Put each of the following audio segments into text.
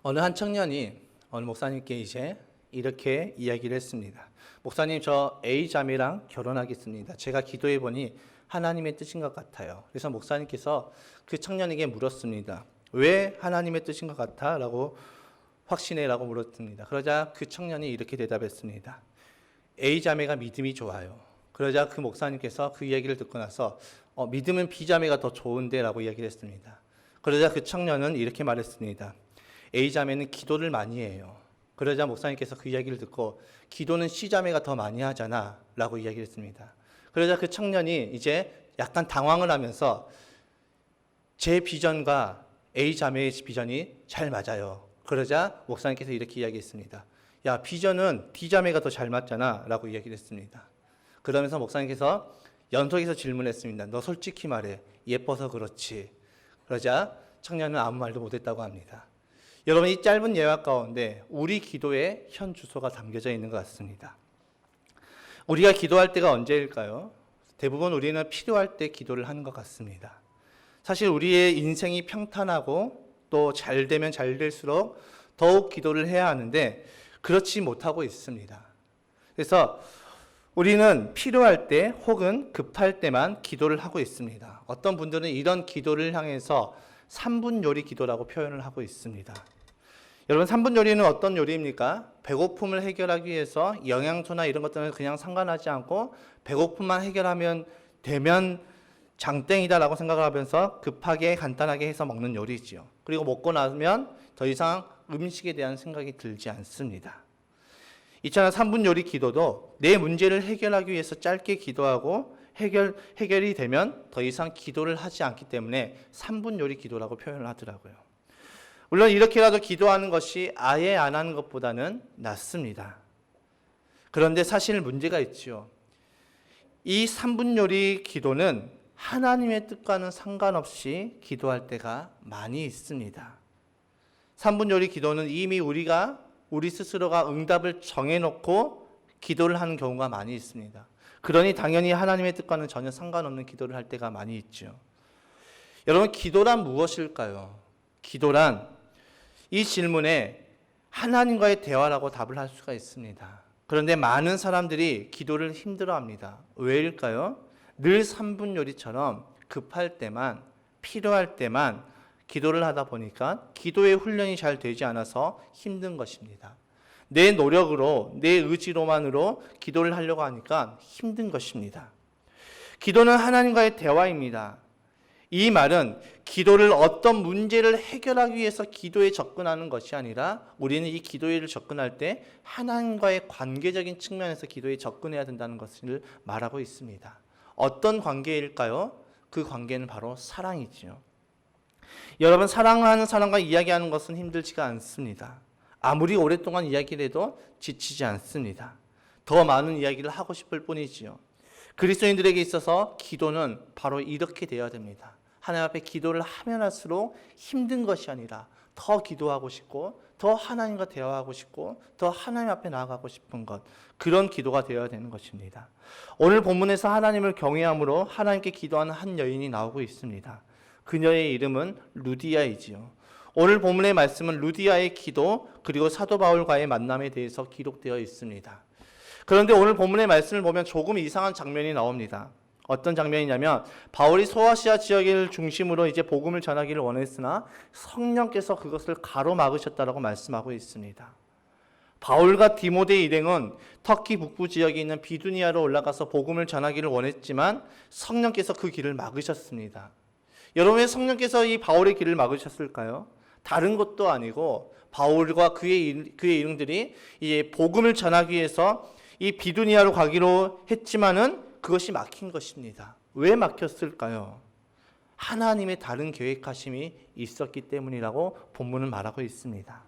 어느 한 청년이 어느 목사님께 이제 이렇게 이야기를 했습니다. 목사님, 저 A 자매랑 결혼하겠습니다. 제가 기도해 보니 하나님의 뜻인 것 같아요. 그래서 목사님께서 그 청년에게 물었습니다. 왜 하나님의 뜻인 것 같아? 라고 확신해? 라고 물었습니다. 그러자 그 청년이 이렇게 대답했습니다. A 자매가 믿음이 좋아요. 그러자 그 목사님께서 그 이야기를 듣고 나서 믿음은 B 자매가 더 좋은데? 라고 이야기를 했습니다. 그러자 그 청년은 이렇게 말했습니다. A 자매는 기도를 많이 해요. 그러자 목사님께서 그 이야기를 듣고 기도는 C 자매가 더 많이 하잖아 라고 이야기를 했습니다. 그러자 그 청년이 이제 약간 당황을 하면서 제 비전과 A 자매의 비전이 잘 맞아요. 그러자 목사님께서 이렇게 이야기했습니다. 야, 비전은 D 자매가 더 잘 맞잖아 라고 이야기를 했습니다. 그러면서 목사님께서 연속해서 질문했습니다. 너 솔직히 말해. 예뻐서 그렇지. 그러자 청년은 아무 말도 못했다고 합니다. 여러분, 이 짧은 예화 가운데 우리 기도의 현 주소가 담겨져 있는 것 같습니다. 우리가 기도할 때가 언제일까요? 대부분 우리는 필요할 때 기도를 하는 것 같습니다. 사실 우리의 인생이 평탄하고 또 잘 되면 잘 될수록 더욱 기도를 해야 하는데 그렇지 못하고 있습니다. 그래서 우리는 필요할 때 혹은 급할 때만 기도를 하고 있습니다. 어떤 분들은 이런 기도를 향해서 3분 요리 기도라고 표현을 하고 있습니다. 여러분, 3분 요리는 어떤 요리입니까? 배고픔을 해결하기 위해서 영양소나 이런 것들은 그냥 상관하지 않고 배고픔만 해결하면 되면 장땡이다라고 생각을 하면서 급하게 간단하게 해서 먹는 요리지요. 그리고 먹고 나면 더 이상 음식에 대한 생각이 들지 않습니다. 이처럼 3분 요리 기도도 내 문제를 해결하기 위해서 짧게 기도하고 해결이 되면 더 이상 기도를 하지 않기 때문에 3분 요리 기도라고 표현을 하더라고요. 물론 이렇게라도 기도하는 것이 아예 안 하는 것보다는 낫습니다. 그런데 사실 문제가 있죠. 이 3분 요리 기도는 하나님의 뜻과는 상관없이 기도할 때가 많이 있습니다. 3분 요리 기도는 이미 우리 스스로가 응답을 정해놓고 기도를 하는 경우가 많이 있습니다. 그러니 당연히 하나님의 뜻과는 전혀 상관없는 기도를 할 때가 많이 있죠. 여러분, 기도란 무엇일까요? 기도란 이 질문에 하나님과의 대화라고 답을 할 수가 있습니다. 그런데 많은 사람들이 기도를 힘들어합니다. 왜일까요? 늘 3분 요리처럼 급할 때만, 필요할 때만 기도를 하다 보니까 기도의 훈련이 잘 되지 않아서 힘든 것입니다. 내 노력으로, 내 의지로만으로 기도를 하려고 하니까 힘든 것입니다. 기도는 하나님과의 대화입니다. 이 말은 기도를 어떤 문제를 해결하기 위해서 기도에 접근하는 것이 아니라 우리는 이 기도에 접근할 때 하나님과의 관계적인 측면에서 기도에 접근해야 된다는 것을 말하고 있습니다. 어떤 관계일까요? 그 관계는 바로 사랑이지요. 여러분, 사랑하는 사람과 이야기하는 것은 힘들지가 않습니다. 아무리 오랫동안 이야기를 해도 지치지 않습니다. 더 많은 이야기를 하고 싶을 뿐이지요. 그리스도인들에게 있어서 기도는 바로 이렇게 되어야 됩니다. 하나님 앞에 기도를 하면 할수록 힘든 것이 아니라 더 기도하고 싶고 더 하나님과 대화하고 싶고 더 하나님 앞에 나아가고 싶은 것, 그런 기도가 되어야 되는 것입니다. 오늘 본문에서 하나님을 경외함으로 하나님께 기도하는 한 여인이 나오고 있습니다. 그녀의 이름은 루디아이지요. 오늘 본문의 말씀은 루디아의 기도 그리고 사도 바울과의 만남에 대해서 기록되어 있습니다. 그런데 오늘 본문의 말씀을 보면 조금 이상한 장면이 나옵니다. 어떤 장면이냐면 바울이 소아시아 지역을 중심으로 이제 복음을 전하기를 원했으나 성령께서 그것을 가로막으셨다라고 말씀하고 있습니다. 바울과 디모데 일행은 터키 북부 지역에 있는 비두니아로 올라가서 복음을 전하기를 원했지만 성령께서 그 길을 막으셨습니다. 여러분, 왜 성령께서 이 바울의 길을 막으셨을까요? 다른 것도 아니고 바울과 그의 일행들이 이제 복음을 전하기 위해서 이 비두니아로 가기로 했지만은 그것이 막힌 것입니다. 왜 막혔을까요? 하나님의 다른 계획하심이 있었기 때문이라고 본문은 말하고 있습니다.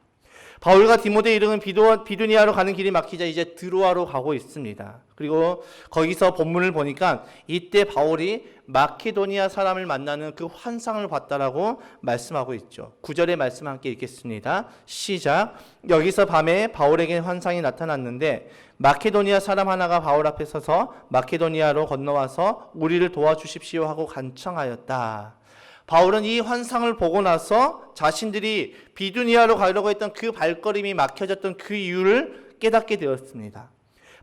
바울과 디모데 일행은 비두니아로 가는 길이 막히자 이제 드로아로 가고 있습니다. 그리고 거기서 본문을 보니까 이때 바울이 마케도니아 사람을 만나는 그 환상을 봤다라고 말씀하고 있죠. 9절의 말씀 함께 읽겠습니다. 시작. 여기서 밤에 바울에게 환상이 나타났는데 마케도니아 사람 하나가 바울 앞에 서서 마케도니아로 건너와서 우리를 도와주십시오 하고 간청하였다. 바울은 이 환상을 보고 나서 자신들이 비두니아로 가려고 했던 그 발걸음이 막혀졌던 그 이유를 깨닫게 되었습니다.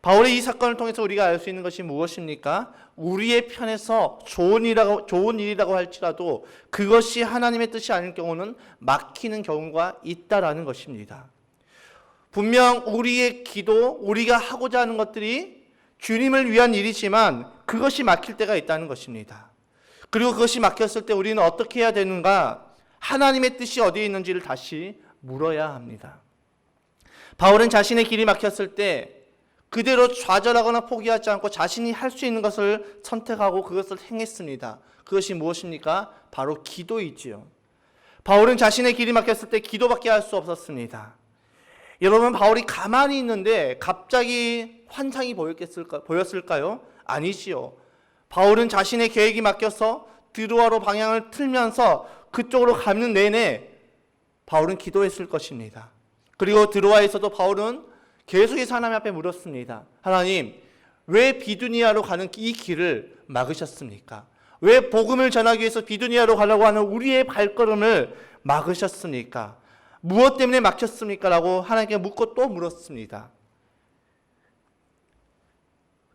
바울의 이 사건을 통해서 우리가 알 수 있는 것이 무엇입니까? 우리의 편에서 좋은 일이라고 할지라도 그것이 하나님의 뜻이 아닐 경우는 막히는 경우가 있다라는 것입니다. 분명 우리의 기도, 우리가 하고자 하는 것들이 주님을 위한 일이지만 그것이 막힐 때가 있다는 것입니다. 그리고 그것이 막혔을 때 우리는 어떻게 해야 되는가? 하나님의 뜻이 어디에 있는지를 다시 물어야 합니다. 바울은 자신의 길이 막혔을 때 그대로 좌절하거나 포기하지 않고 자신이 할 수 있는 것을 선택하고 그것을 행했습니다. 그것이 무엇입니까? 바로 기도이지요. 바울은 자신의 길이 막혔을 때 기도밖에 할 수 없었습니다. 여러분, 바울이 가만히 있는데 갑자기 환상이 보였을까요? 아니지요. 바울은 자신의 계획이 막혀서 드로아로 방향을 틀면서 그쪽으로 가는 내내 바울은 기도했을 것입니다. 그리고 드로아에서도 바울은 계속해서 하나님 앞에 물었습니다. 하나님, 왜 비두니아로 가는 이 길을 막으셨습니까? 왜 복음을 전하기 위해서 비두니아로 가려고 하는 우리의 발걸음을 막으셨습니까? 무엇 때문에 막혔습니까? 라고 하나님께 묻고 또 물었습니다.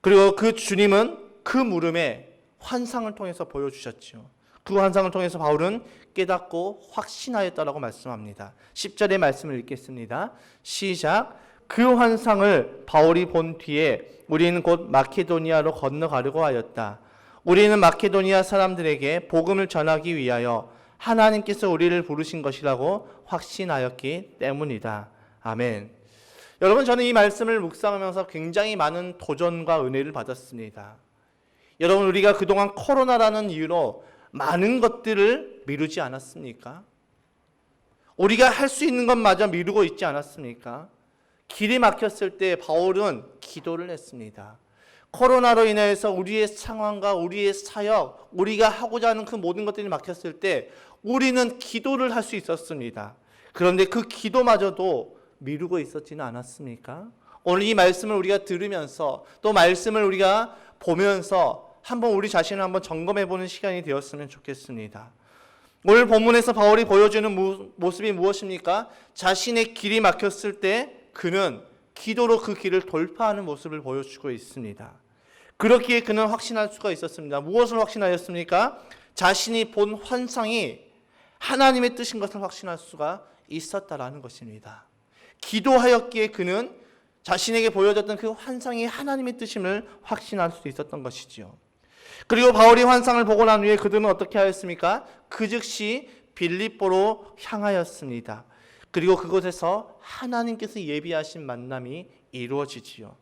그리고 그 주님은 그 물음에 환상을 통해서 보여주셨죠. 그 환상을 통해서 바울은 깨닫고 확신하였다라고 말씀합니다. 10절의 말씀을 읽겠습니다. 시작. 그 환상을 바울이 본 뒤에 우리는 곧 마케도니아로 건너가려고 하였다. 우리는 마케도니아 사람들에게 복음을 전하기 위하여 하나님께서 우리를 부르신 것이라고 확신하였기 때문이다. 아멘. 여러분, 저는 이 말씀을 묵상하면서 굉장히 많은 도전과 은혜를 받았습니다. 여러분, 우리가 그동안 코로나라는 이유로 많은 것들을 미루지 않았습니까? 우리가 할 수 있는 것마저 미루고 있지 않았습니까? 길이 막혔을 때 바울은 기도를 했습니다. 코로나로 인해서 우리의 상황과 우리의 사역, 우리가 하고자 하는 그 모든 것들이 막혔을 때 우리는 기도를 할 수 있었습니다. 그런데 그 기도마저도 미루고 있었지는 않았습니까? 오늘 이 말씀을 우리가 들으면서 또 말씀을 우리가 보면서 한번 우리 자신을 한번 점검해 보는 시간이 되었으면 좋겠습니다. 오늘 본문에서 바울이 보여주는 모습이 무엇입니까? 자신의 길이 막혔을 때 그는 기도로 그 길을 돌파하는 모습을 보여주고 있습니다. 그렇기에 그는 확신할 수가 있었습니다. 무엇을 확신하였습니까? 자신이 본 환상이 하나님의 뜻인 것을 확신할 수가 있었다라는 것입니다. 기도하였기에 그는 자신에게 보여졌던 그 환상이 하나님의 뜻임을 확신할 수 있었던 것이지요. 그리고 바울이 환상을 보고 난 후에 그들은 어떻게 하였습니까? 그 즉시 빌립보로 향하였습니다. 그리고 그곳에서 하나님께서 예비하신 만남이 이루어지지요.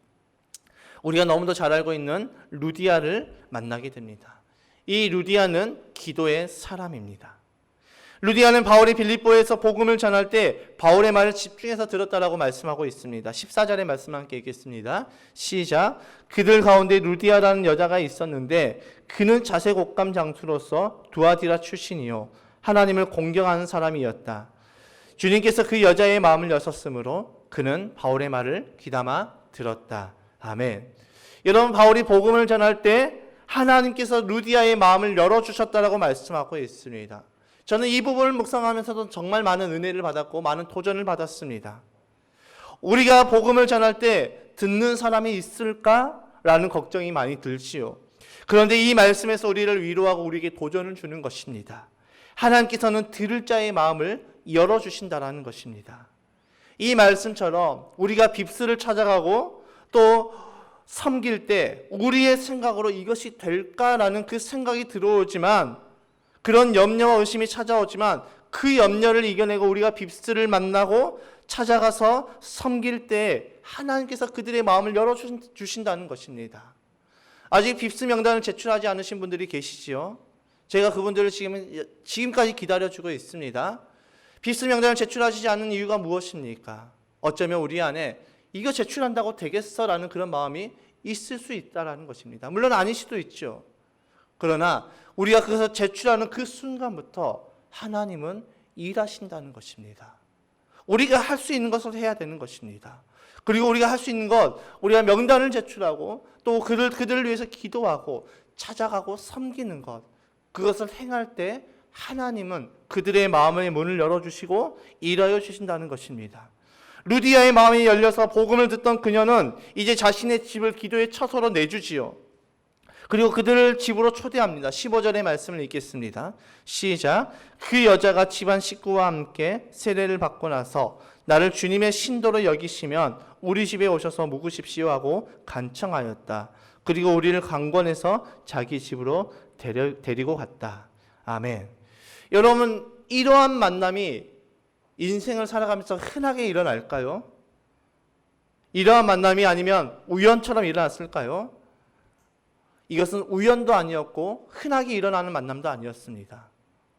우리가 너무도 잘 알고 있는 루디아를 만나게 됩니다. 이 루디아는 기도의 사람입니다. 루디아는 바울이 빌립보에서 복음을 전할 때 바울의 말을 집중해서 들었다라고 말씀하고 있습니다. 14절의 말씀 함께 읽겠습니다. 시작. 그들 가운데 루디아라는 여자가 있었는데 그는 자색옥감 장수로서 두아디라 출신이요 하나님을 공경하는 사람이었다. 주님께서 그 여자의 마음을 여셨으므로 그는 바울의 말을 귀담아 들었다. 아멘. 여러분, 바울이 복음을 전할 때 하나님께서 루디아의 마음을 열어주셨다라고 말씀하고 있습니다. 저는 이 부분을 묵상하면서도 정말 많은 은혜를 받았고 많은 도전을 받았습니다. 우리가 복음을 전할 때 듣는 사람이 있을까라는 걱정이 많이 들지요. 그런데 이 말씀에서 우리를 위로하고 우리에게 도전을 주는 것입니다. 하나님께서는 들을 자의 마음을 열어주신다라는 것입니다. 이 말씀처럼 우리가 빕스를 찾아가고 또 섬길 때 우리의 생각으로 이것이 될까라는 그 생각이 들어오지만 그런 염려와 의심이 찾아오지만 그 염려를 이겨내고 우리가 빕스를 만나고 찾아가서 섬길 때 하나님께서 그들의 마음을 열어주신다는 것입니다. 아직 빕스 명단을 제출하지 않으신 분들이 계시지요. 제가 그분들을 지금까지 기다려주고 있습니다. 빕스 명단을 제출하시지 않는 이유가 무엇입니까? 어쩌면 우리 안에 이거 제출한다고 되겠어라는 그런 마음이 있을 수 있다라는 것입니다. 물론 아닐 수도 있죠. 그러나 우리가 그것을 제출하는 그 순간부터 하나님은 일하신다는 것입니다. 우리가 할 수 있는 것을 해야 되는 것입니다. 그리고 우리가 할 수 있는 것, 우리가 명단을 제출하고 또 그들을 위해서 기도하고 찾아가고 섬기는 것, 그것을 행할 때 하나님은 그들의 마음의 문을 열어주시고 일하여 주신다는 것입니다. 루디아의 마음이 열려서 복음을 듣던 그녀는 이제 자신의 집을 기도의 처소로 내주지요. 그리고 그들을 집으로 초대합니다. 15절의 말씀을 읽겠습니다. 시작. 그 여자가 집안 식구와 함께 세례를 받고 나서 나를 주님의 신도로 여기시면 우리 집에 오셔서 묵으십시오 하고 간청하였다. 그리고 우리를 강권해서 자기 집으로 데리고 갔다. 아멘. 여러분, 이러한 만남이 인생을 살아가면서 흔하게 일어날까요? 이러한 만남이 아니면 우연처럼 일어났을까요? 이것은 우연도 아니었고 흔하게 일어나는 만남도 아니었습니다.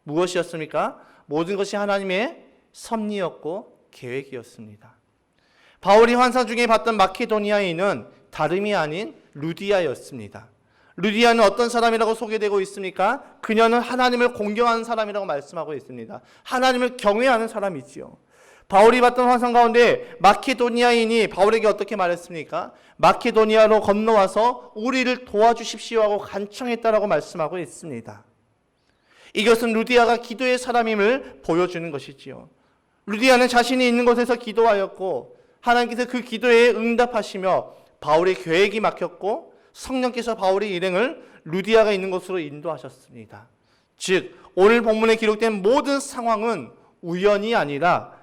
무엇이었습니까? 모든 것이 하나님의 섭리였고 계획이었습니다. 바울이 환상 중에 봤던 마케도니아인은 다름이 아닌 루디아였습니다. 루디아는 어떤 사람이라고 소개되고 있습니까? 그녀는 하나님을 공경하는 사람이라고 말씀하고 있습니다. 하나님을 경외하는 사람이지요. 바울이 봤던 환상 가운데 마케도니아인이 바울에게 어떻게 말했습니까? 마케도니아로 건너와서 우리를 도와주십시오 하고 간청했다라고 말씀하고 있습니다. 이것은 루디아가 기도의 사람임을 보여주는 것이지요. 루디아는 자신이 있는 곳에서 기도하였고 하나님께서 그 기도에 응답하시며 바울의 계획이 막혔고 성령께서 바울의 일행을 루디아가 있는 곳으로 인도하셨습니다. 즉 오늘 본문에 기록된 모든 상황은 우연이 아니라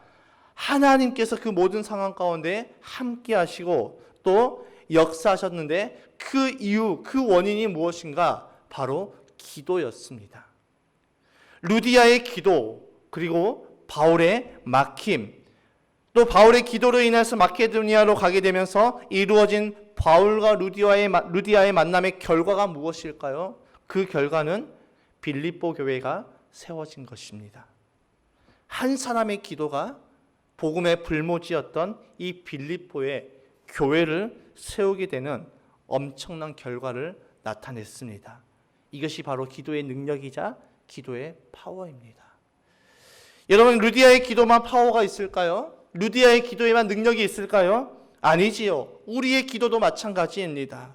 하나님께서 그 모든 상황 가운데 함께 하시고 또 역사하셨는데 그 이유, 그 원인이 무엇인가? 바로 기도였습니다. 루디아의 기도, 그리고 바울의 막힘, 또 바울의 기도로 인해서 마케도니아로 가게 되면서 이루어진 바울과 루디아의 만남의 결과가 무엇일까요? 그 결과는 빌립보 교회가 세워진 것입니다. 한 사람의 기도가 복음의 불모지였던 이 빌립보의 교회를 세우게 되는 엄청난 결과를 나타냈습니다. 이것이 바로 기도의 능력이자 기도의 파워입니다. 여러분, 루디아의 기도만 파워가 있을까요? 루디아의 기도에만 능력이 있을까요? 아니지요. 우리의 기도도 마찬가지입니다.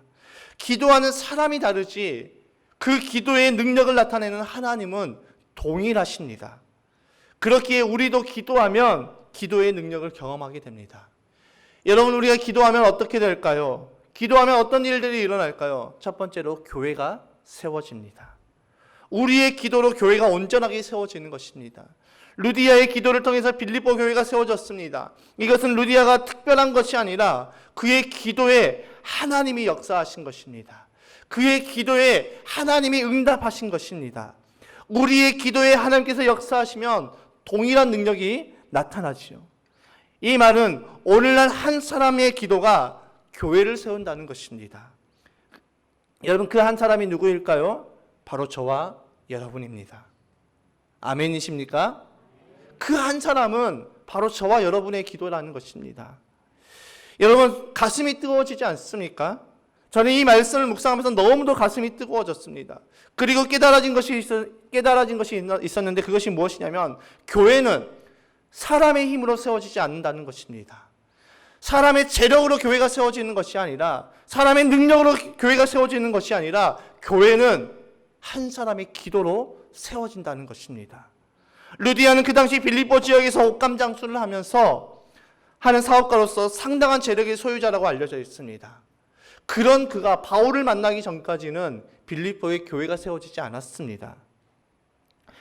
기도하는 사람이 다르지 그 기도의 능력을 나타내는 하나님은 동일하십니다. 그렇기에 우리도 기도하면 기도의 능력을 경험하게 됩니다. 여러분, 우리가 기도하면 어떻게 될까요? 기도하면 어떤 일들이 일어날까요? 첫 번째로 교회가 세워집니다. 우리의 기도로 교회가 온전하게 세워지는 것입니다. 루디아의 기도를 통해서 빌립보 교회가 세워졌습니다. 이것은 루디아가 특별한 것이 아니라 그의 기도에 하나님이 역사하신 것입니다. 그의 기도에 하나님이 응답하신 것입니다. 우리의 기도에 하나님께서 역사하시면 동일한 능력이 나타나지요. 이 말은 오늘날 한 사람의 기도가 교회를 세운다는 것입니다. 여러분, 그 한 사람이 누구일까요? 바로 저와 여러분입니다. 아멘이십니까? 그 한 사람은 바로 저와 여러분의 기도라는 것입니다. 여러분, 가슴이 뜨거워지지 않습니까? 저는 이 말씀을 묵상하면서 너무도 가슴이 뜨거워졌습니다. 그리고 깨달아진 것이 있었는데 그것이 무엇이냐면 교회는 사람의 힘으로 세워지지 않는다는 것입니다. 사람의 재력으로 교회가 세워지는 것이 아니라 사람의 능력으로 교회가 세워지는 것이 아니라 교회는 한 사람의 기도로 세워진다는 것입니다. 루디아는 그 당시 빌립보 지역에서 옷감 장수를 하면서 하는 사업가로서 상당한 재력의 소유자라고 알려져 있습니다. 그런 그가 바울을 만나기 전까지는 빌립보의 교회가 세워지지 않았습니다.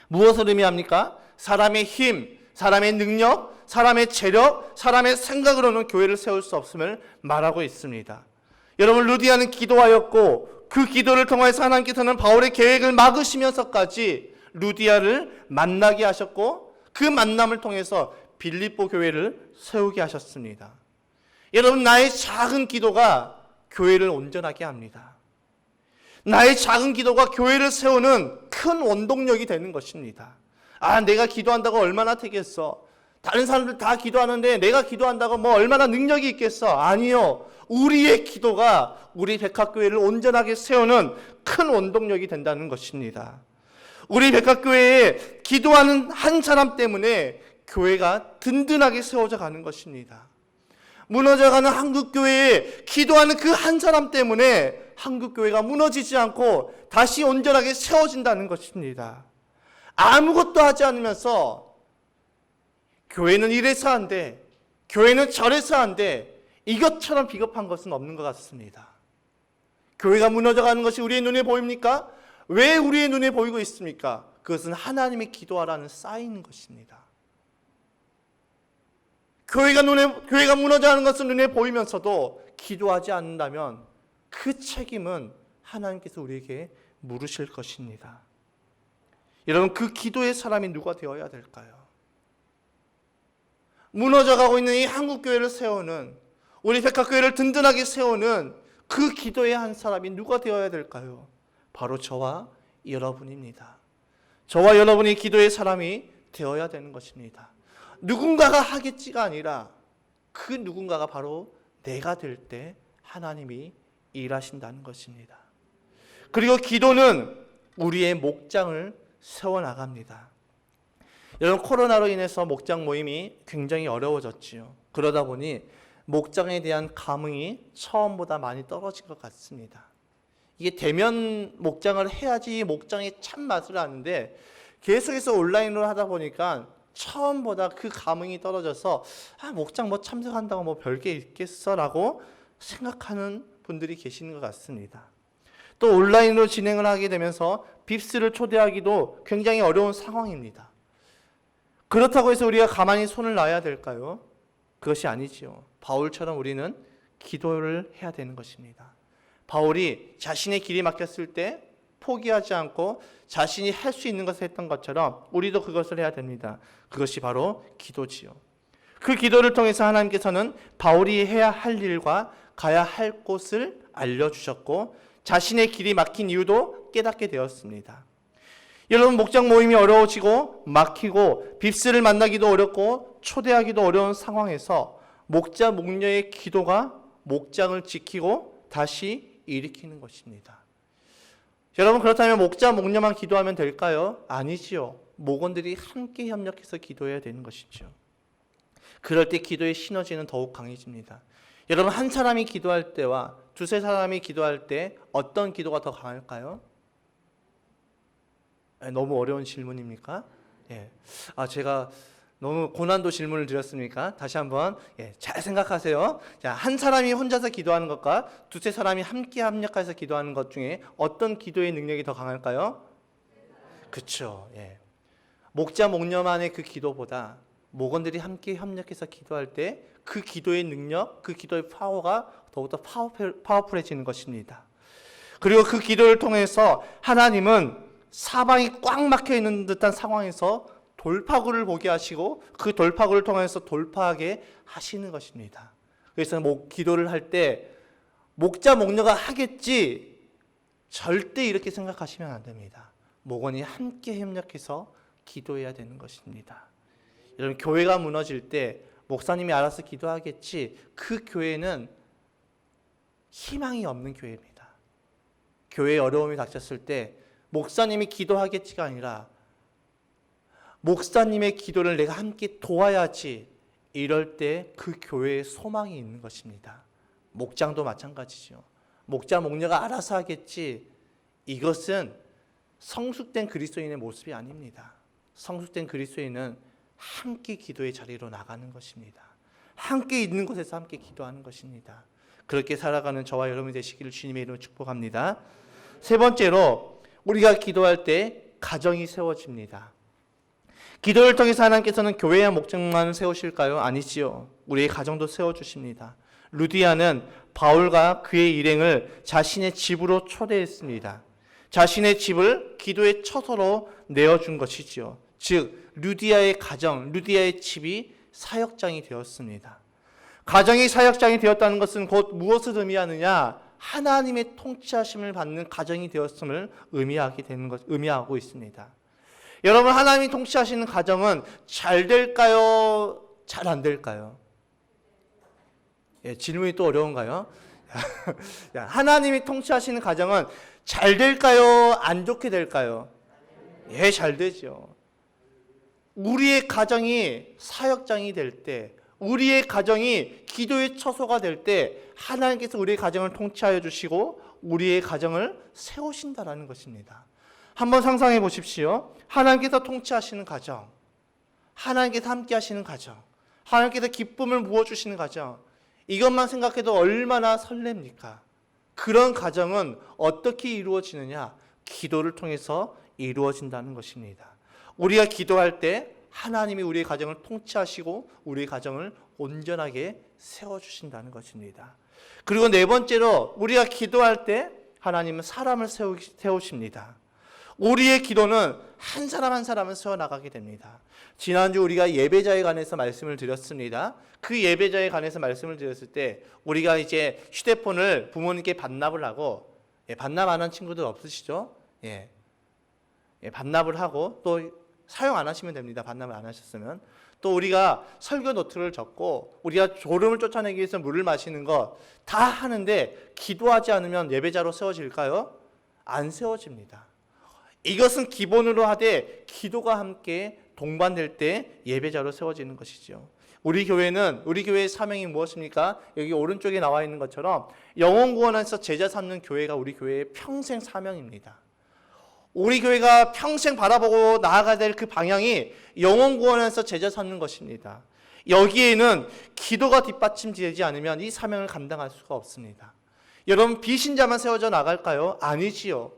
무엇을 의미합니까? 사람의 힘, 사람의 능력, 사람의 재력, 사람의 생각으로는 교회를 세울 수 없음을 말하고 있습니다. 여러분, 루디아는 기도하였고 그 기도를 통해서 하나님께서는 바울의 계획을 막으시면서까지 루디아를 만나게 하셨고 그 만남을 통해서 빌립보 교회를 세우게 하셨습니다. 여러분, 나의 작은 기도가 교회를 온전하게 합니다. 나의 작은 기도가 교회를 세우는 큰 원동력이 되는 것입니다. 아, 내가 기도한다고 얼마나 되겠어? 다른 사람들 다 기도하는데 내가 기도한다고 뭐 얼마나 능력이 있겠어? 아니요. 우리의 기도가 우리 백합교회를 온전하게 세우는 큰 원동력이 된다는 것입니다. 우리 백합교회에 기도하는 한 사람 때문에 교회가 든든하게 세워져 가는 것입니다. 무너져가는 한국교회에 기도하는 그 한 사람 때문에 한국교회가 무너지지 않고 다시 온전하게 세워진다는 것입니다. 아무것도 하지 않으면서 교회는 이래서 안 돼, 교회는 저래서 안 돼, 이것처럼 비겁한 것은 없는 것 같습니다. 교회가 무너져가는 것이 우리의 눈에 보입니까? 왜 우리의 눈에 보이고 있습니까? 그것은 하나님의 기도하라는 사인인 것입니다. 교회가 무너져가는 것은 눈에 보이면서도 기도하지 않는다면 그 책임은 하나님께서 우리에게 물으실 것입니다. 여러분, 그 기도의 사람이 누가 되어야 될까요? 무너져가고 있는 이 한국교회를 세우는, 우리 백합교회를 든든하게 세우는 그 기도의 한 사람이 누가 되어야 될까요? 바로 저와 여러분입니다. 저와 여러분이 기도의 사람이 되어야 되는 것입니다. 누군가가 하겠지가 아니라 그 누군가가 바로 내가 될 때 하나님이 일하신다는 것입니다. 그리고 기도는 우리의 목장을 세워나갑니다. 여러분, 코로나로 인해서 목장 모임이 굉장히 어려워졌지요. 그러다 보니 목장에 대한 감흥이 처음보다 많이 떨어진 것 같습니다. 이게 대면 목장을 해야지 목장의 참맛을 아는데 계속해서 온라인으로 하다 보니까 처음보다 그 감흥이 떨어져서 목장 뭐 참석한다고 뭐 별게 있겠어라고 생각하는 분들이 계시는 것 같습니다. 또 온라인으로 진행을 하게 되면서 빕스를 초대하기도 굉장히 어려운 상황입니다. 그렇다고 해서 우리가 가만히 손을 놔야 될까요? 그것이 아니지요. 바울처럼 우리는 기도를 해야 되는 것입니다. 바울이 자신의 길이 막혔을 때 포기하지 않고 자신이 할 수 있는 것을 했던 것처럼 우리도 그것을 해야 됩니다. 그것이 바로 기도지요. 그 기도를 통해서 하나님께서는 바울이 해야 할 일과 가야 할 곳을 알려주셨고 자신의 길이 막힌 이유도 깨닫게 되었습니다. 여러분, 목장 모임이 어려워지고 막히고 빕스를 만나기도 어렵고 초대하기도 어려운 상황에서 목자 목녀의 기도가 목장을 지키고 다시 일으키는 것입니다. 여러분, 그렇다면 목자 목녀만 기도하면 될까요? 아니지요. 목원들이 함께 협력해서 기도해야 되는 것이죠. 그럴 때 기도의 시너지는 더욱 강해집니다. 여러분, 한 사람이 기도할 때와 두세 사람이 기도할 때 어떤 기도가 더 강할까요? 너무 어려운 질문입니까? 예. 제가 너무 고난도 질문을 드렸습니까? 다시 한번 잘 생각하세요. 자, 한 사람이 혼자서 기도하는 것과 두세 사람이 함께 협력해서 기도하는 것 중에 어떤 기도의 능력이 더 강할까요? 그렇죠. 예. 목자 목녀만의 그 기도보다 목원들이 함께 협력해서 기도할 때 그 기도의 능력, 그 기도의 파워가 더욱더 파워풀해지는 것입니다. 그리고 그 기도를 통해서 하나님은 사방이 꽉 막혀 있는 듯한 상황에서 돌파구를 보게 하시고 그 돌파구를 통해서 돌파하게 하시는 것입니다. 그래서 기도를 할 때 목자 목녀가 하겠지 절대 이렇게 생각하시면 안 됩니다. 목원이 함께 협력해서 기도해야 되는 것입니다. 여러분, 교회가 무너질 때 목사님이 알아서 기도하겠지, 그 교회는 희망이 없는 교회입니다. 교회에 어려움이 닥쳤을 때 목사님이 기도하겠지가 아니라 목사님의 기도를 내가 함께 도와야지, 이럴 때 그 교회에 소망이 있는 것입니다. 목장도 마찬가지죠. 목자 목녀가 알아서 하겠지, 이것은 성숙된 그리스도인의 모습이 아닙니다. 성숙된 그리스도인은 함께 기도의 자리로 나가는 것입니다. 함께 있는 곳에서 함께 기도하는 것입니다. 그렇게 살아가는 저와 여러분이 되시기를 주님의 이름으로 축복합니다. 세 번째로, 우리가 기도할 때 가정이 세워집니다. 기도를 통해서 하나님께서는 교회와 목장만 세우실까요? 아니지요. 우리의 가정도 세워주십니다. 루디아는 바울과 그의 일행을 자신의 집으로 초대했습니다. 자신의 집을 기도의 처소로 내어준 것이지요. 즉 루디아의 가정, 루디아의 집이 사역장이 되었습니다. 가정이 사역장이 되었다는 것은 곧 무엇을 의미하느냐? 하나님의 통치하심을 받는 가정이 되었음을 의미하고 있습니다. 여러분, 하나님이 통치하시는 가정은 잘 될까요? 잘 안 될까요? 질문이 또 어려운가요? 하나님이 통치하시는 가정은 잘 될까요? 안 좋게 될까요? 잘 되죠. 우리의 가정이 사역장이 될 때, 우리의 가정이 기도의 처소가 될 때 하나님께서 우리의 가정을 통치하여 주시고 우리의 가정을 세우신다라는 것입니다. 한번 상상해 보십시오. 하나님께서 통치하시는 가정, 하나님께서 함께 하시는 가정, 하나님께서 기쁨을 부어주시는 가정, 이것만 생각해도 얼마나 설렙니까? 그런 가정은 어떻게 이루어지느냐? 기도를 통해서 이루어진다는 것입니다. 우리가 기도할 때 하나님이 우리의 가정을 통치하시고 우리의 가정을 온전하게 세워주신다는 것입니다. 그리고 네 번째로 우리가 기도할 때 하나님은 사람을 세우십니다. 우리의 기도는 한 사람 한 사람을 세워나가게 됩니다. 지난주 우리가 예배자에 관해서 말씀을 드렸습니다. 그 예배자에 관해서 말씀을 드렸을 때 우리가 이제 휴대폰을 부모님께 반납을 하고, 반납 안 한 친구들 없으시죠? 반납을 하고 또 사용 안 하시면 됩니다. 반납을 안 하셨으면. 또 우리가 설교 노트를 적고 우리가 졸음을 쫓아내기 위해서 물을 마시는 것 다 하는데 기도하지 않으면 예배자로 세워질까요? 안 세워집니다. 이것은 기본으로 하되 기도가 함께 동반될 때 예배자로 세워지는 것이죠. 우리 교회의 사명이 무엇입니까? 여기 오른쪽에 나와 있는 것처럼 영혼 구원에서 제자 삼는 교회가 우리 교회의 평생 사명입니다. 우리 교회가 평생 바라보고 나아가야 될 그 방향이 영혼 구원에서 제자 삼는 것입니다. 여기에는 기도가 뒷받침되지 않으면 이 사명을 감당할 수가 없습니다. 여러분, 비신자만 세워져 나갈까요? 아니지요.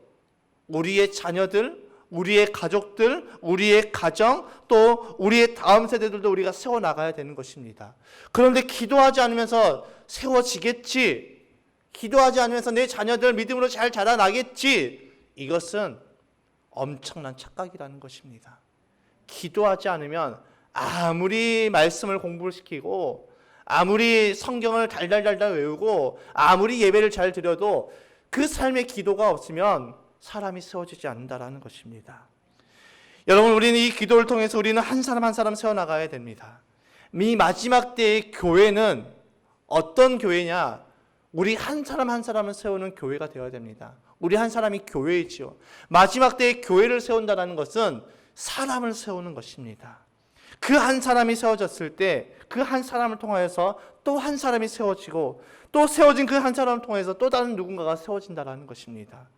우리의 자녀들, 우리의 가족들, 우리의 가정, 또 우리의 다음 세대들도 우리가 세워나가야 되는 것입니다. 그런데 기도하지 않으면서 세워지겠지, 기도하지 않으면서 내 자녀들 믿음으로 잘 자라나겠지, 이것은 엄청난 착각이라는 것입니다. 기도하지 않으면 아무리 말씀을 공부를 시키고 아무리 성경을 달달달달 외우고 아무리 예배를 잘 드려도 그 삶의 기도가 없으면 사람이 세워지지 않는다라는 것입니다. 여러분, 우리는 이 기도를 통해서 우리는 한 사람 한 사람 세워나가야 됩니다. 이 마지막 때의 교회는 어떤 교회냐? 우리 한 사람 한 사람을 세우는 교회가 되어야 됩니다. 우리 한 사람이 교회이지요. 마지막 때의 교회를 세운다는 것은 사람을 세우는 것입니다. 그 한 사람이 세워졌을 때 그 한 사람을 통하여서 또 한 사람이 세워지고 또 세워진 그 한 사람을 통해서 또 다른 누군가가 세워진다는 것입니다.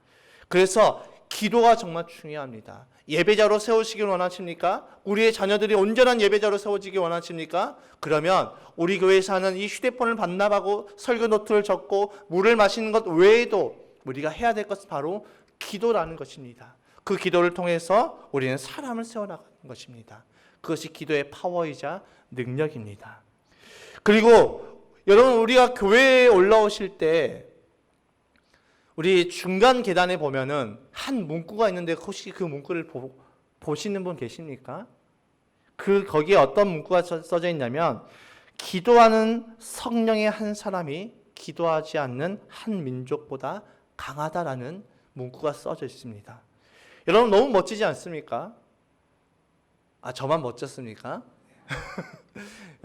그래서 기도가 정말 중요합니다. 예배자로 세우시길 원하십니까? 우리의 자녀들이 온전한 예배자로 세워지길 원하십니까? 그러면 우리 교회에서 하는 이 휴대폰을 반납하고 설교 노트를 적고 물을 마시는 것 외에도 우리가 해야 될 것은 바로 기도라는 것입니다. 그 기도를 통해서 우리는 사람을 세워나가는 것입니다. 그것이 기도의 파워이자 능력입니다. 그리고 여러분, 우리가 교회에 올라오실 때 우리 중간 계단에 보면은 한 문구가 있는데 혹시 그 문구를 보시는 분 계십니까? 거기에 어떤 문구가 써져 있냐면, 기도하는 성령의 한 사람이 기도하지 않는 한 민족보다 강하다라는 문구가 써져 있습니다. 여러분, 너무 멋지지 않습니까? 저만 멋졌습니까?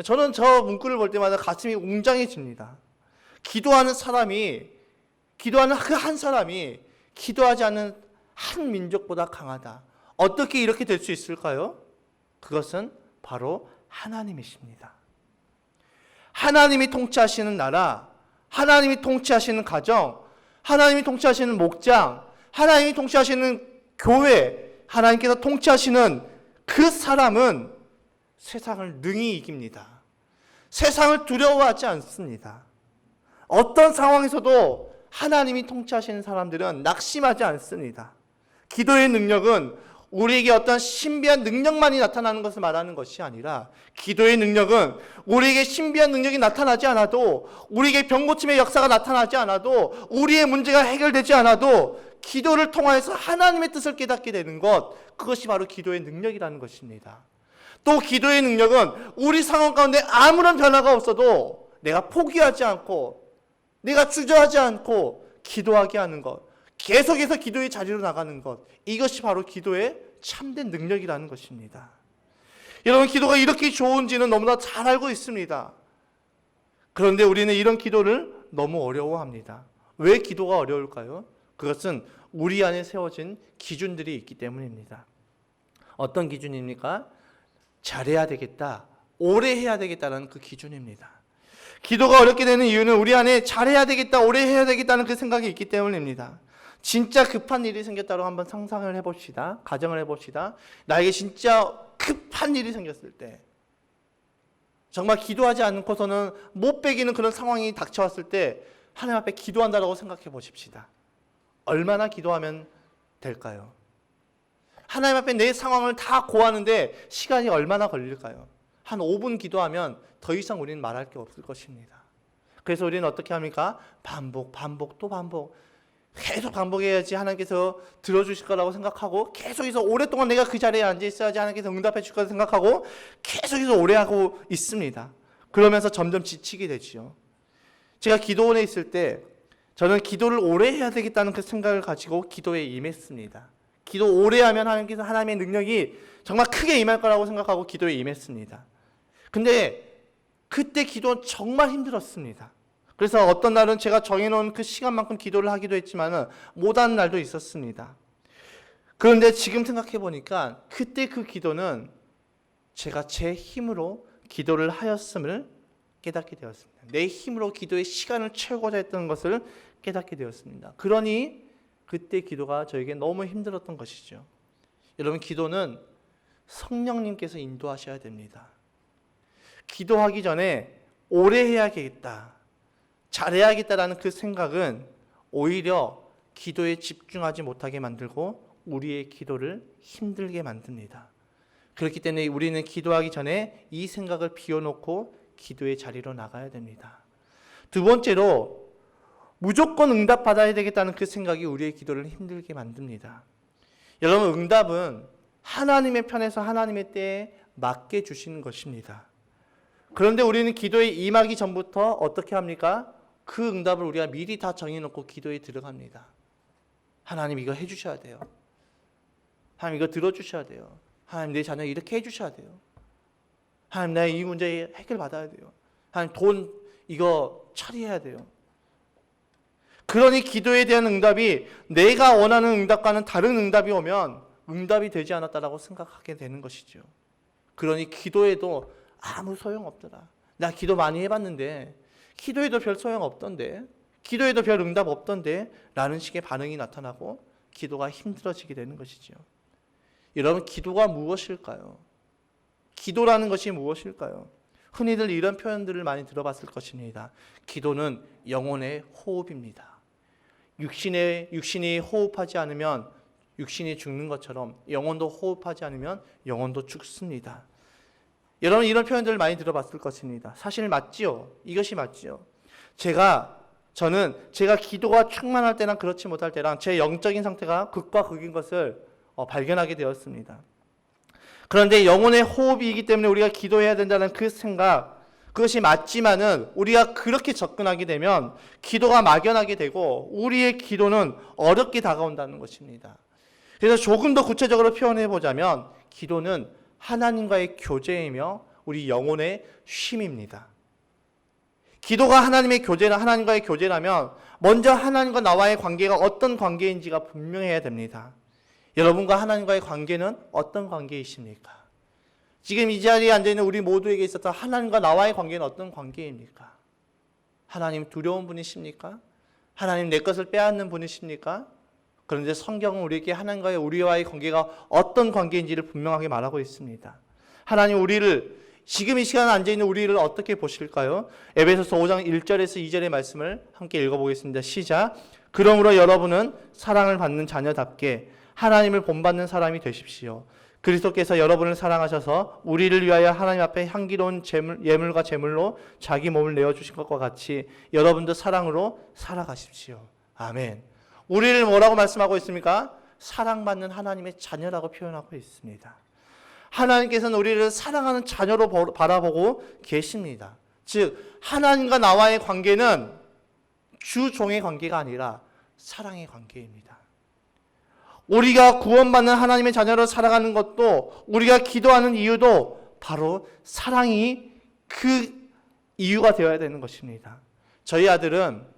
저는 저 문구를 볼 때마다 가슴이 웅장해집니다. 기도하는 그 한 사람이 기도하지 않는 한 민족보다 강하다. 어떻게 이렇게 될 수 있을까요? 그것은 바로 하나님이십니다. 하나님이 통치하시는 나라, 하나님이 통치하시는 가정, 하나님이 통치하시는 목장, 하나님이 통치하시는 교회, 하나님께서 통치하시는 그 사람은 세상을 능히 이깁니다. 세상을 두려워하지 않습니다. 어떤 상황에서도 하나님이 통치하시는 사람들은 낙심하지 않습니다. 기도의 능력은 우리에게 어떤 신비한 능력만이 나타나는 것을 말하는 것이 아니라, 기도의 능력은 우리에게 신비한 능력이 나타나지 않아도, 우리에게 병고침의 역사가 나타나지 않아도, 우리의 문제가 해결되지 않아도 기도를 통하여서 하나님의 뜻을 깨닫게 되는 것, 그것이 바로 기도의 능력이라는 것입니다. 또 기도의 능력은 우리 상황 가운데 아무런 변화가 없어도 내가 포기하지 않고, 내가 주저하지 않고 기도하게 하는 것, 계속해서 기도의 자리로 나가는 것, 이것이 바로 기도의 참된 능력이라는 것입니다. 여러분, 기도가 이렇게 좋은지는 너무나 잘 알고 있습니다. 그런데 우리는 이런 기도를 너무 어려워합니다. 왜 기도가 어려울까요? 그것은 우리 안에 세워진 기준들이 있기 때문입니다. 어떤 기준입니까? 잘해야 되겠다, 오래 해야 되겠다는 그 기준입니다. 기도가 어렵게 되는 이유는 우리 안에 잘해야 되겠다, 오래 해야 되겠다는 그 생각이 있기 때문입니다. 진짜 급한 일이 생겼다고 한번 상상을 해봅시다. 가정을 해봅시다. 나에게 진짜 급한 일이 생겼을 때, 정말 기도하지 않고서는 못 베기는 그런 상황이 닥쳐왔을 때 하나님 앞에 기도한다고 생각해 보십시다. 얼마나 기도하면 될까요? 하나님 앞에 내 상황을 다 고하는데 시간이 얼마나 걸릴까요? 한 5분 기도하면 더 이상 우리는 말할 게 없을 것입니다. 그래서 우리는 어떻게 합니까? 반복, 또 반복. 계속 반복해야지 하나님께서 들어주실 거라고 생각하고, 계속해서 오랫동안 내가 그 자리에 앉아 있어야지 하나님께서 응답해 줄 거라고 생각하고, 계속해서 오래 하고 있습니다. 그러면서 점점 지치게 되지요. 제가 기도원에 있을 때 저는 기도를 오래 해야 되겠다는 그 생각을 가지고 기도에 임했습니다. 기도 오래 하면 하나님께서 하나님의 능력이 정말 크게 임할 거라고 생각하고 기도에 임했습니다. 근데 그때 기도는 정말 힘들었습니다. 그래서 어떤 날은 제가 정해놓은 그 시간만큼 기도를 하기도 했지만 못하는 날도 있었습니다. 그런데 지금 생각해 보니까 그때 그 기도는 제가 제 힘으로 기도를 하였음을 깨닫게 되었습니다. 내 힘으로 기도의 시간을 채우고자 했던 것을 깨닫게 되었습니다. 그러니 그때 기도가 저에게 너무 힘들었던 것이죠. 여러분, 기도는 성령님께서 인도하셔야 됩니다. 기도하기 전에 오래 해야겠다, 잘해야겠다라는 그 생각은 오히려 기도에 집중하지 못하게 만들고 우리의 기도를 힘들게 만듭니다. 그렇기 때문에 우리는 기도하기 전에 이 생각을 비워놓고 기도의 자리로 나가야 됩니다. 두 번째로, 무조건 응답받아야 되겠다는 그 생각이 우리의 기도를 힘들게 만듭니다. 여러분, 응답은 하나님의 편에서 하나님의 때에 맞게 주시는 것입니다. 그런데 우리는 기도에 임하기 전부터 어떻게 합니까? 그 응답을 우리가 미리 다 정해놓고 기도에 들어갑니다. 하나님 이거 해주셔야 돼요. 하나님 이거 들어주셔야 돼요. 하나님 내 자녀 이렇게 해주셔야 돼요. 하나님 나 이 문제 해결받아야 돼요. 하나님 돈 이거 처리해야 돼요. 그러니 기도에 대한 응답이 내가 원하는 응답과는 다른 응답이 오면 응답이 되지 않았다라고 생각하게 되는 것이죠. 그러니 기도에도 아무 소용없더라. 나 기도 많이 해봤는데 기도에도 별 소용없던데, 기도에도 별 응답 없던데 라는 식의 반응이 나타나고 기도가 힘들어지게 되는 것이죠. 여러분, 기도가 무엇일까요? 기도라는 것이 무엇일까요? 흔히들 이런 표현들을 많이 들어봤을 것입니다. 기도는 영혼의 호흡입니다. 육신이 호흡하지 않으면 육신이 죽는 것처럼 영혼도 호흡하지 않으면 영혼도 죽습니다. 여러분, 이런 표현들을 많이 들어봤을 것입니다. 사실 맞지요? 이것이 맞지요? 저는 제가 기도가 충만할 때랑 그렇지 못할 때랑 제 영적인 상태가 극과 극인 것을 발견하게 되었습니다. 그런데 영혼의 호흡이기 때문에 우리가 기도해야 된다는 그 생각, 그것이 맞지만은 우리가 그렇게 접근하게 되면 기도가 막연하게 되고 우리의 기도는 어렵게 다가온다는 것입니다. 그래서 조금 더 구체적으로 표현해 보자면 기도는 하나님과의 교제이며 우리 영혼의 쉼입니다. 기도가 하나님과의 교제라면 먼저 하나님과 나와의 관계가 어떤 관계인지가 분명해야 됩니다. 여러분과 하나님과의 관계는 어떤 관계이십니까? 지금 이 자리에 앉아있는 우리 모두에게 있어서 하나님과 나와의 관계는 어떤 관계입니까? 하나님 두려운 분이십니까? 하나님 내 것을 빼앗는 분이십니까? 그런데 성경은 우리에게 하나님과의 우리와의 관계가 어떤 관계인지를 분명하게 말하고 있습니다. 하나님 우리를, 지금 이 시간에 앉아있는 우리를 어떻게 보실까요? 에베소서 5장 1절에서 2절의 말씀을 함께 읽어보겠습니다. 시작. 그러므로 여러분은 사랑을 받는 자녀답게 하나님을 본받는 사람이 되십시오. 그리스도께서 여러분을 사랑하셔서 우리를 위하여 하나님 앞에 향기로운 예물과 제물로 자기 몸을 내어주신 것과 같이 여러분도 사랑으로 살아가십시오. 아멘. 우리를 뭐라고 말씀하고 있습니까? 사랑받는 하나님의 자녀라고 표현하고 있습니다. 하나님께서는 우리를 사랑하는 자녀로 바라보고 계십니다. 즉 하나님과 나와의 관계는 주종의 관계가 아니라 사랑의 관계입니다. 우리가 구원받는 하나님의 자녀로 살아가는 것도, 우리가 기도하는 이유도 바로 사랑이 그 이유가 되어야 되는 것입니다. 저희 아들은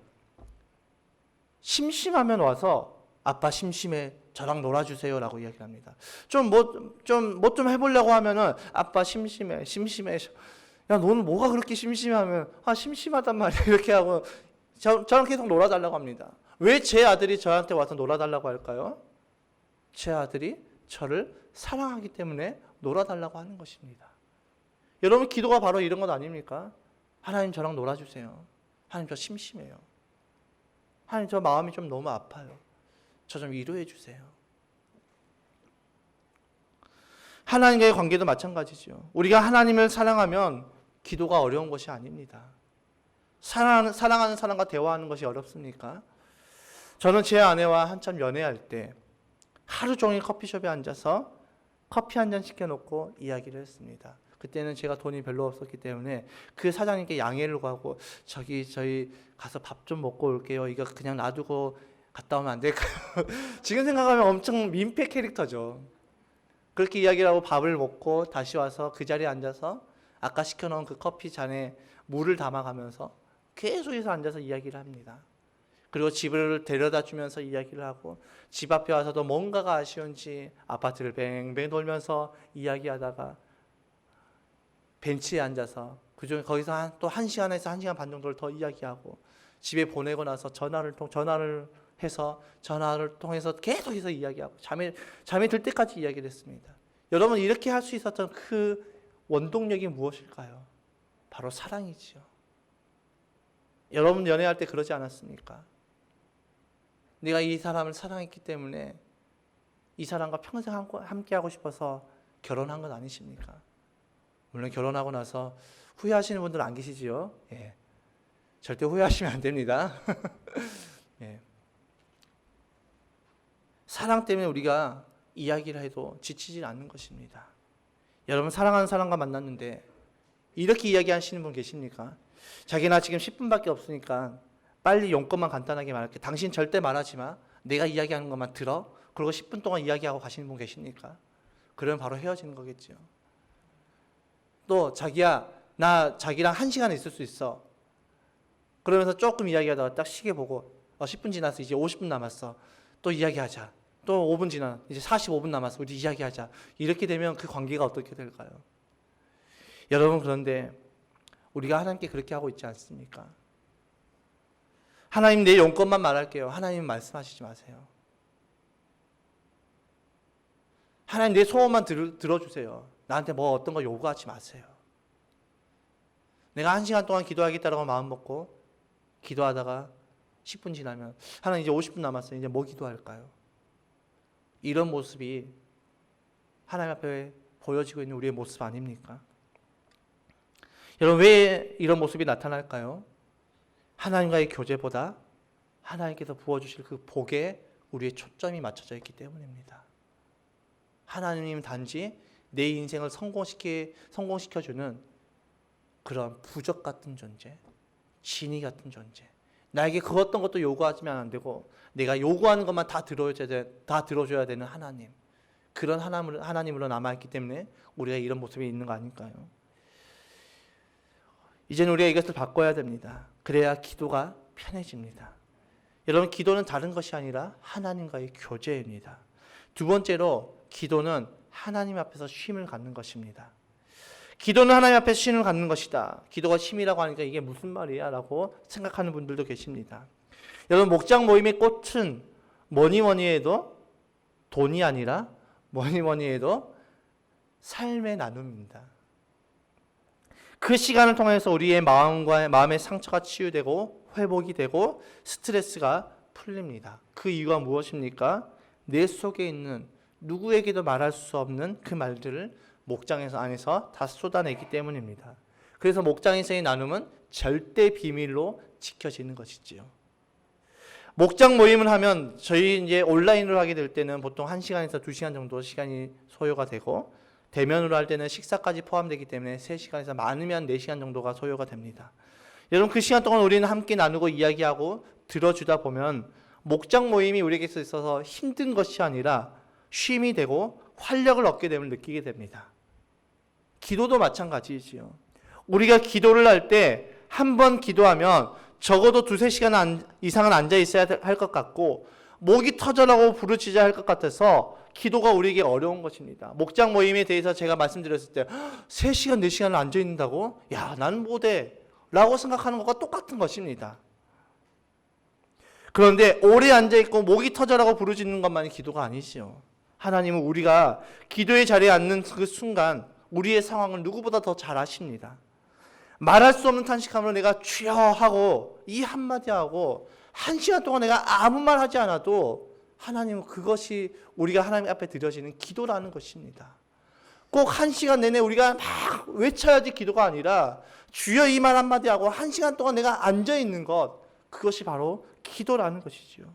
심심하면 와서 아빠 심심해, 저랑 놀아주세요 라고 이야기를 합니다. 뭐 좀 해보려고 하면은 아빠 심심해. 야, 너는 뭐가 그렇게 심심하면, 심심하단 말이야. 이렇게 하고 저랑 계속 놀아달라고 합니다. 왜 제 아들이 저한테 와서 놀아달라고 할까요? 제 아들이 저를 사랑하기 때문에 놀아달라고 하는 것입니다. 여러분, 기도가 바로 이런 것 아닙니까? 하나님, 저랑 놀아주세요. 하나님, 저 심심해요. 하나님, 저 마음이 좀 너무 아파요. 저 좀 위로해 주세요. 하나님과의 관계도 마찬가지죠. 우리가 하나님을 사랑하면 기도가 어려운 것이 아닙니다. 사랑하는 사람과 대화하는 것이 어렵습니까? 저는 제 아내와 한참 연애할 때 하루 종일 커피숍에 앉아서 커피 한 잔 시켜놓고 이야기를 했습니다. 그때는 제가 돈이 별로 없었기 때문에 그 사장님께 양해를 구하고, 저희 가서 밥 좀 먹고 올게요. 이거 그냥 놔두고 갔다 오면 안 될까요? 지금 생각하면 엄청 민폐 캐릭터죠. 그렇게 이야기를 하고 밥을 먹고 다시 와서 그 자리에 앉아서 아까 시켜놓은 그 커피 잔에 물을 담아가면서 계속해서 앉아서 이야기를 합니다. 그리고 집을 데려다 주면서 이야기를 하고, 집 앞에 와서도 뭔가가 아쉬운지 아파트를 뱅뱅 돌면서 이야기하다가 벤치에 앉아서 거기서 또 1시간에서 1시간 반 정도를 더 이야기하고, 집에 보내고 나서 전화를 통해서 계속해서 이야기하고 잠이 들 때까지 이야기를 했습니다. 여러분, 이렇게 할 수 있었던 그 원동력이 무엇일까요? 바로 사랑이지요. 여러분, 연애할 때 그러지 않았습니까? 내가 이 사람을 사랑했기 때문에 이 사람과 평생 함께하고 싶어서 결혼한 건 아니십니까? 물론 결혼하고 나서 후회하시는 분들은 안 계시지요. 예. 절대 후회하시면 안 됩니다. 예. 사랑 때문에 우리가 이야기를 해도 지치지 않는 것입니다. 여러분, 사랑하는 사람과 만났는데 이렇게 이야기하시는 분 계십니까? 자기나 지금 10분밖에 없으니까 빨리 용건만 간단하게 말할게. 당신 절대 말하지 마. 내가 이야기하는 것만 들어. 그리고 10분 동안 이야기하고 가시는 분 계십니까? 그러면 바로 헤어지는 거겠죠. 또 자기야, 나 자기랑 1시간 있을 수 있어. 그러면서 조금 이야기하다가 딱 시계 보고 10분 지났어. 이제 50분 남았어. 또 이야기하자. 또 5분 지나. 이제 45분 남았어. 우리 이야기하자. 이렇게 되면 그 관계가 어떻게 될까요? 여러분, 그런데 우리가 하나님께 그렇게 하고 있지 않습니까? 하나님, 내 용건만 말할게요. 하나님 말씀하시지 마세요. 하나님, 내 소원만 들어주세요. 나한테 뭐 어떤 거 요구하지 마세요. 내가 1시간 동안 기도하겠다라고 마음 먹고 기도하다가 10분 지나면, 하나님 이제 50분 남았어요. 이제 뭐 기도할까요? 이런 모습이 하나님 앞에 보여지고 있는 우리의 모습 아닙니까? 여러분, 왜 이런 모습이 나타날까요? 하나님과의 교제보다 하나님께서 부어주실 그 복에 우리의 초점이 맞춰져 있기 때문입니다. 하나님 단지 내 인생을 성공시켜주는 그런 부적 같은 존재, 진이 같은 존재. 나에게 그 어떤 것도 요구하지면 안 되고 내가 요구하는 것만 다 들어줘야 되는 하나님. 그런 하나님으로 남아있기 때문에 우리가 이런 모습이 있는 거 아닐까요? 이제는 우리가 이것을 바꿔야 됩니다. 그래야 기도가 편해집니다. 여러분, 기도는 다른 것이 아니라 하나님과의 교제입니다. 두 번째로, 기도는 하나님 앞에서 쉼을 갖는 것입니다. 기도는 하나님 앞에 쉼을 갖는 것이다. 기도가 쉼이라고 하니까 이게 무슨 말이야? 라고 생각하는 분들도 계십니다. 여러분, 목장 모임의 꽃은 뭐니 해도 돈이 아니라 뭐니 해도 삶의 나눔입니다. 그 시간을 통해서 우리의 마음의 상처가 치유되고 회복이 되고 스트레스가 풀립니다. 그 이유가 무엇입니까? 내 속에 있는 누구에게도 말할 수 없는 그 말들을 목장에서 안에서 다 쏟아내기 때문입니다. 그래서 목장에서의 나눔은 절대 비밀로 지켜지는 것이지요. 목장 모임을 하면 저희 이제 온라인으로 하게 될 때는 보통 1시간에서 2시간 정도 시간이 소요가 되고, 대면으로 할 때는 식사까지 포함되기 때문에 3시간에서 많으면 4시간 정도가 소요가 됩니다. 여러분, 그 시간 동안 우리는 함께 나누고 이야기하고 들어주다 보면 목장 모임이 우리에게 있어서 힘든 것이 아니라 쉼이 되고 활력을 얻게 됨을 느끼게 됩니다. 기도도 마찬가지지요. 우리가 기도를 할 때 한 번 기도하면 적어도 2-3시간 이상은 앉아 있어야 할 것 같고, 목이 터져라고 부르짖어야 할 것 같아서 기도가 우리에게 어려운 것입니다. 목장 모임에 대해서 제가 말씀드렸을 때 3시간, 4시간을 앉아 있는다고? 야, 난 못해 라고 생각하는 것과 똑같은 것입니다. 그런데 오래 앉아있고 목이 터져라고 부르짖는 것만이 기도가 아니지요. 하나님은 우리가 기도의 자리에 앉는 그 순간 우리의 상황을 누구보다 더 잘 아십니다. 말할 수 없는 탄식함으로 내가 주여 하고 이 한마디 하고 1시간 동안 내가 아무 말 하지 않아도 하나님은 그것이 우리가 하나님 앞에 드려지는 기도라는 것입니다. 꼭 1시간 내내 우리가 막 외쳐야지 기도가 아니라 주여 이 말 한마디 하고 1시간 동안 내가 앉아있는 것, 그것이 바로 기도라는 것이지요.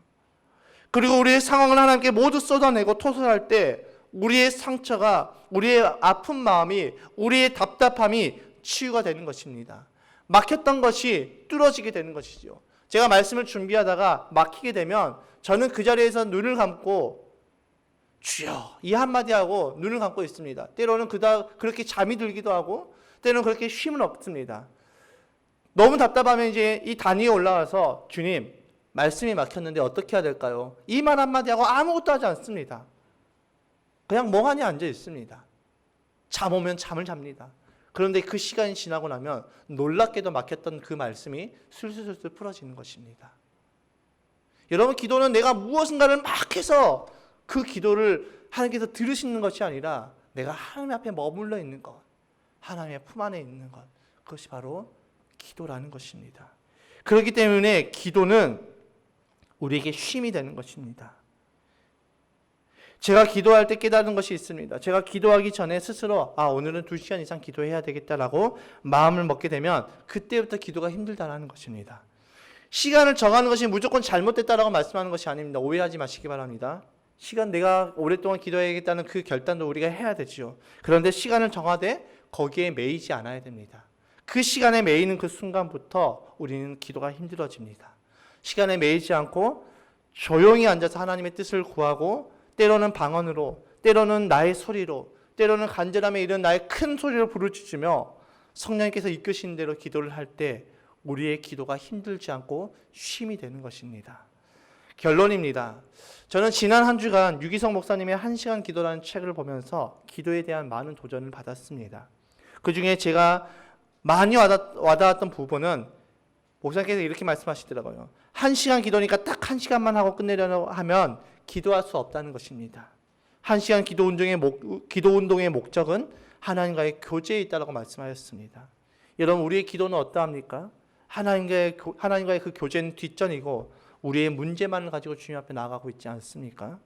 그리고 우리의 상황을 하나님께 모두 쏟아내고 토설할 때 우리의 상처가, 우리의 아픈 마음이, 우리의 답답함이 치유가 되는 것입니다. 막혔던 것이 뚫어지게 되는 것이죠. 제가 말씀을 준비하다가 막히게 되면 저는 그 자리에서 눈을 감고 주여 이 한마디 하고 눈을 감고 있습니다. 때로는 그렇게 잠이 들기도 하고 때로는 그렇게 쉼은 없습니다. 너무 답답하면 이제 이 단위에 올라와서 주님 말씀이 막혔는데 어떻게 해야 될까요? 이 말 한마디 하고 아무것도 하지 않습니다. 그냥 멍하니 앉아 있습니다. 잠 오면 잠을 잡니다. 그런데 그 시간이 지나고 나면 놀랍게도 막혔던 그 말씀이 술술술 풀어지는 것입니다. 여러분, 기도는 내가 무엇인가를 막 해서 그 기도를 하나님께서 들으시는 것이 아니라 내가 하나님 앞에 머물러 있는 것, 하나님의 품 안에 있는 것, 그것이 바로 기도라는 것입니다. 그렇기 때문에 기도는 우리에게 쉼이 되는 것입니다. 제가 기도할 때 깨달은 것이 있습니다. 제가 기도하기 전에 스스로 오늘은 2시간 이상 기도해야 되겠다라고 마음을 먹게 되면 그때부터 기도가 힘들다라는 것입니다. 시간을 정하는 것이 무조건 잘못됐다라고 말씀하는 것이 아닙니다. 오해하지 마시기 바랍니다. 시간 내가 오랫동안 기도해야겠다는 그 결단도 우리가 해야 되죠. 그런데 시간을 정하되 거기에 매이지 않아야 됩니다. 그 시간에 매이는 그 순간부터 우리는 기도가 힘들어집니다. 시간에 매이지 않고 조용히 앉아서 하나님의 뜻을 구하고 때로는 방언으로, 때로는 나의 소리로, 때로는 간절함에 이른 나의 큰 소리로 부르짖으며 성령님께서 이끄신 대로 기도를 할 때 우리의 기도가 힘들지 않고 쉼이 되는 것입니다. 결론입니다. 저는 지난 한 주간 유기성 목사님의 1시간 기도라는 책을 보면서 기도에 대한 많은 도전을 받았습니다. 그 중에 제가 많이 와닿았던 부분은 목사님께서 이렇게 말씀하시더라고요. 1시간 기도니까 딱 1시간만 하고 끝내려고 하면 기도할 수 없다는 것입니다. 1시간 기도 운동의 목적은 하나님과의 교제에 있다고 말씀하셨습니다. 여러분, 우리의 기도는 어떠합니까? 하나님과의 그 교제는 뒷전이고 우리의 문제만을 가지고 주님 앞에 나아가고 있지 않습니까?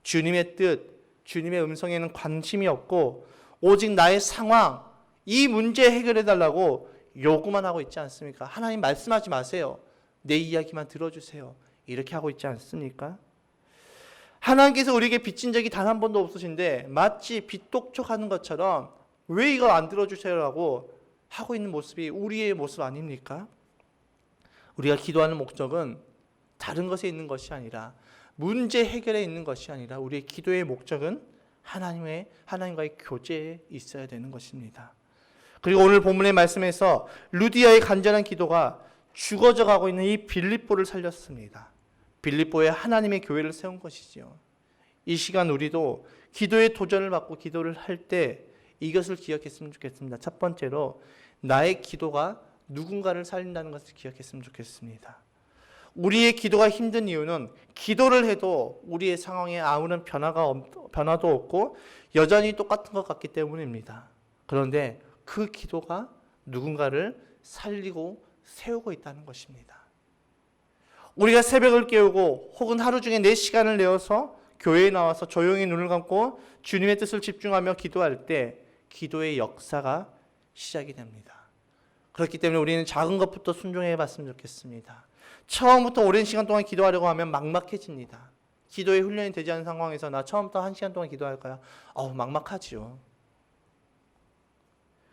주님의 뜻, 주님의 음성에는 관심이 없고 오직 나의 상황, 이 문제 해결해 달라고 요구만 하고 있지 않습니까? 하나님 말씀하지 마세요. 내 이야기만 들어주세요. 이렇게 하고 있지 않습니까? 하나님께서 우리에게 빚진 적이 단 한 번도 없으신데 마치 빚독촉하는 것처럼 왜 이거 안 들어주세요라고 하고 있는 모습이 우리의 모습 아닙니까? 우리가 기도하는 목적은 다른 것에 있는 것이 아니라 문제 해결에 있는 것이 아니라 우리의 기도의 목적은 하나님과의 교제에 있어야 되는 것입니다. 그리고 오늘 본문의 말씀에서 루디아의 간절한 기도가 죽어져 가고 있는 이 빌립보를 살렸습니다. 빌립보에 하나님의 교회를 세운 것이지요. 이 시간 우리도 기도의 도전을 받고 기도를 할 때 이것을 기억했으면 좋겠습니다. 첫 번째로 나의 기도가 누군가를 살린다는 것을 기억했으면 좋겠습니다. 우리의 기도가 힘든 이유는 기도를 해도 우리의 상황에 아무런 변화도 없고 여전히 똑같은 것 같기 때문입니다. 그런데 그 기도가 누군가를 살리고 세우고 있다는 것입니다. 우리가 새벽을 깨우고 혹은 하루 중에 4시간을 내어서 교회에 나와서 조용히 눈을 감고 주님의 뜻을 집중하며 기도할 때 기도의 역사가 시작이 됩니다. 그렇기 때문에 우리는 작은 것부터 순종해 봤으면 좋겠습니다. 처음부터 오랜 시간 동안 기도하려고 하면 막막해집니다. 기도의 훈련이 되지 않은 상황에서 나 처음부터 1시간 동안 기도할까요? 막막하지요.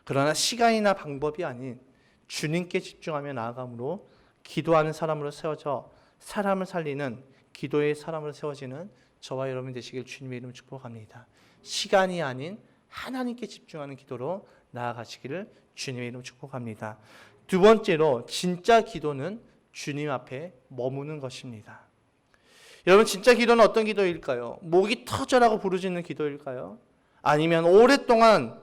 그러나 시간이나 방법이 아닌 주님께 집중하며 나아감으로 기도하는 사람으로 세워져 사람을 살리는 기도의 사람으로 세워지는 저와 여러분 되시길 주님의 이름으로 축복합니다. 시간이 아닌 하나님께 집중하는 기도로 나아가시기를 주님의 이름으로 축복합니다. 두 번째로 진짜 기도는 주님 앞에 머무는 것입니다. 여러분, 진짜 기도는 어떤 기도일까요? 목이 터져라고 부르짖는 기도일까요? 아니면 오랫동안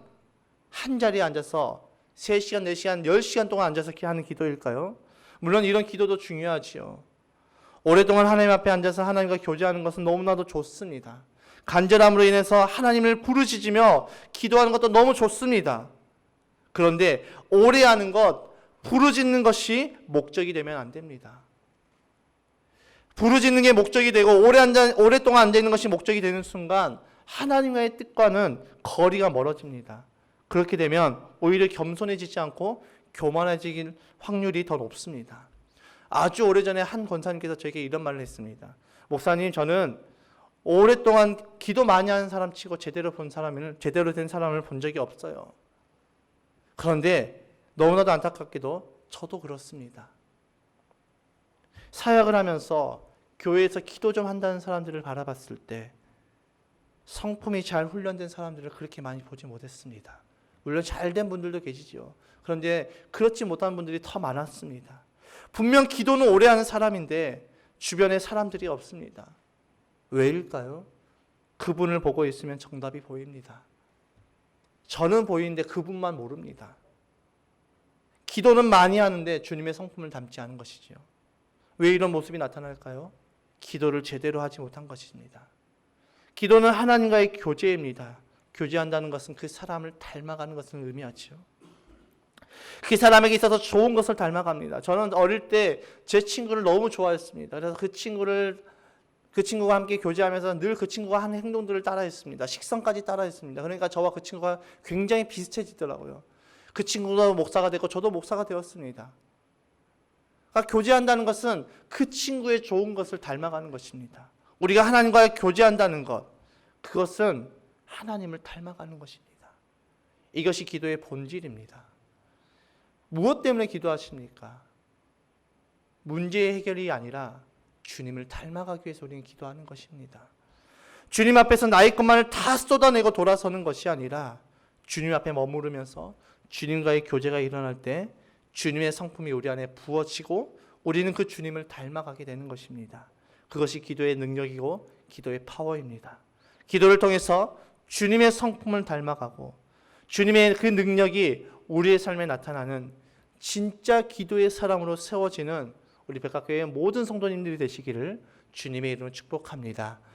한 자리에 앉아서 3시간, 4시간, 10시간 동안 앉아서 하는 기도일까요? 물론 이런 기도도 중요하지요. 오랫동안 하나님 앞에 앉아서 하나님과 교제하는 것은 너무나도 좋습니다. 간절함으로 인해서 하나님을 부르짖으며 기도하는 것도 너무 좋습니다. 그런데 오래 하는 것, 부르짖는 것이 목적이 되면 안 됩니다. 부르짖는 게 목적이 되고 오랫동안 앉아있는 것이 목적이 되는 순간 하나님과의 뜻과는 거리가 멀어집니다. 그렇게 되면 오히려 겸손해지지 않고 교만해질 확률이 더 높습니다. 아주 오래전에 한 권사님께서 저에게 이런 말을 했습니다. 목사님, 저는 오랫동안 기도 많이 하는 사람 치고 제대로 된 사람을 본 적이 없어요. 그런데 너무나도 안타깝게도 저도 그렇습니다. 사역을 하면서 교회에서 기도 좀 한다는 사람들을 바라봤을 때 성품이 잘 훈련된 사람들을 그렇게 많이 보지 못했습니다. 물론 잘된 분들도 계시죠. 그런데 그렇지 못한 분들이 더 많았습니다. 분명 기도는 오래 하는 사람인데 주변에 사람들이 없습니다. 왜일까요? 그분을 보고 있으면 정답이 보입니다. 저는 보이는데 그분만 모릅니다. 기도는 많이 하는데 주님의 성품을 담지 않은 것이지요. 왜 이런 모습이 나타날까요? 기도를 제대로 하지 못한 것입니다. 기도는 하나님과의 교제입니다. 교제한다는 것은 그 사람을 닮아가는 것을 의미하죠. 그 사람에게 있어서 좋은 것을 닮아갑니다. 저는 어릴 때 제 친구를 너무 좋아했습니다. 그래서 그 친구가 함께 교제하면서 늘 그 친구가 하는 행동들을 따라했습니다. 식성까지 따라했습니다. 그러니까 저와 그 친구가 굉장히 비슷해지더라고요. 그 친구가 목사가 되고 저도 목사가 되었습니다. 그러니까 교제한다는 것은 그 친구의 좋은 것을 닮아가는 것입니다. 우리가 하나님과 교제한다는 것, 그것은 하나님을 닮아가는 것입니다. 이것이 기도의 본질입니다. 무엇 때문에 기도하십니까? 문제의 해결이 아니라 주님을 닮아가기 위해서 우리는 기도하는 것입니다. 주님 앞에서 나의 것만을 다 쏟아내고 돌아서는 것이 아니라 주님 앞에 머무르면서 주님과의 교제가 일어날 때 주님의 성품이 우리 안에 부어지고 우리는 그 주님을 닮아가게 되는 것입니다. 그것이 기도의 능력이고 기도의 파워입니다. 기도를 통해서 주님의 성품을 닮아가고 주님의 그 능력이 우리의 삶에 나타나는 진짜 기도의 사람으로 세워지는 우리 백학교의 모든 성도님들이 되시기를 주님의 이름으로 축복합니다.